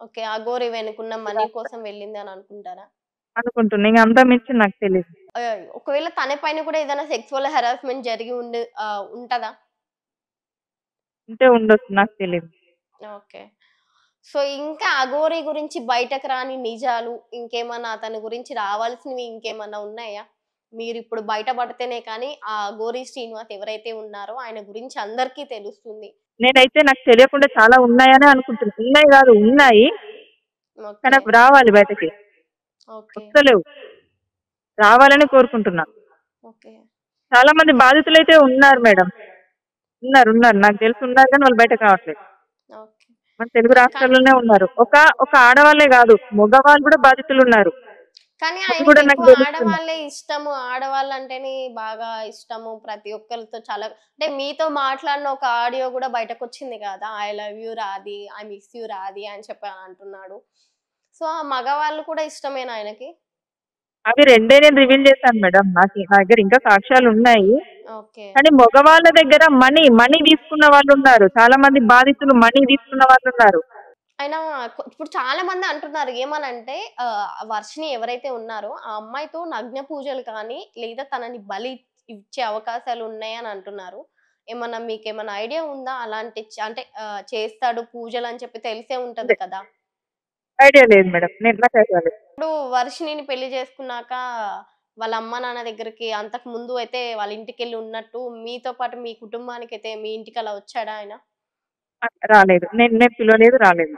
Okay. Aghori వెనుకున్న money కోసం వెళ్ళింది అని అనుకుంటారా? అనుకుంటున్నా. ఇంక అంతకు మించి నాకు తెలీదు. ఒకవేళ తన పైన కూడా ఏదైనా సెక్సువల్ హెరాస్మెంట్ జరిగి ఉంటదా? ఉంటే ఉండొచ్చు. నాకు తెలీదు. ఓకే. సో, ఇంకా అఘోరి గురించి బయటకు రాని నిజాలు, ఇంకేమన్నా అతని గురించి రావాల్సినవి ఇంకేమన్నా ఉన్నాయా? మీరిప్పుడు బయట పడితేనే కానీ, ఆ అఘోరి శ్రీనివాస్ ఎవరైతే ఉన్నారో ఆయన గురించి అందరికీ తెలుస్తుంది. నేనైతే నాకు తెలియకుండా చాలా ఉన్నాయనే అనుకుంటున్నా. ఉన్నాయి గాదు ఉన్నాయి. కానీ ఓకే. అవి రావాలి బయటకి. ఓకే. వస్తలేవు. రావాలని కోరుకుంటున్నా. ఓకే. చాలా మంది బాధితులైతే ఉన్నారు మేడం. ఉన్నారు. నాకు తెలిసి ఉన్నారు గానీ వాళ్ళు బయటకి రావట్లేదు. ఓకే. మన తెలుగు కానీ రాష్ట్రాల్లోనే ఉన్నారు. ఒక ఆడవాళ్ళే గాదు. మగవాళ్ళు కూడా బాధితులున్నారు. కానీ అది కూడా నాకు ఆయనకెక్కువ తెలుస్తుంది. ఆడవాళ్ళే ఇష్టము. ఆడవాళ్ళంటేనే బాగా ఇష్టము. ప్రతి ఒక్కళ్ళతో చాలా అంటే మీతో మాట్లాడిన ఒక ఆడియో గూడా బయటకొచ్చింది గదా! I love you Radhi, I miss you Radhi అని చెప్పి అంటున్నాడు. సో, ఆ మగవాళ్ళు కూడా ఇష్టమేనా ఆయనకి? అవి రెండే నేను రివీల్ చేశాను మేడం. నా దగ్గర ఇంకా సాక్ష్యాలున్నాయి. ఓకే. కానీ మగవాళ్ళ దగ్గర మనీ తీసుకున్న వాళ్ళున్నారు. చాలా మంది బాధితులు మనీ తీసుకున్న వాళ్ళున్నారు. అయినా ఇప్పుడు చాలా మంది అంటున్నారు ఏమనంటే వర్షిని ఎవరైతే ఉన్నారో ఆ అమ్మాయితో నగ్న పూజలు కానీ, లేదా తనని బలి ఇచ్చే అవకాశాలు ఉన్నాయని అంటున్నారు. మీకేమన్నా ఐడియా ఉందా? అలాంటి అంటే చేస్తాడు పూజలని చెప్పి తెలిసే అంటే ఉంటది కదా! ఐడియా లేదు మేడం. నాకు ఐడియా లేదు. ఇప్పుడు వర్షినిని పెళ్లి చేసుకున్నాక వాళ్ళ అమ్మ, నాన్న దగ్గరికి అంతకు ముందు అయితే వాళ్ళ ఇంటికెళ్ళి ఉన్నట్టు మీతో పాటు మీ కుటుంబానికైతే మీ ఇంటికి అలా వచ్చాడా ఆయన? రాలేదు. నేను నేను పిలవలేదు. రాలేదు.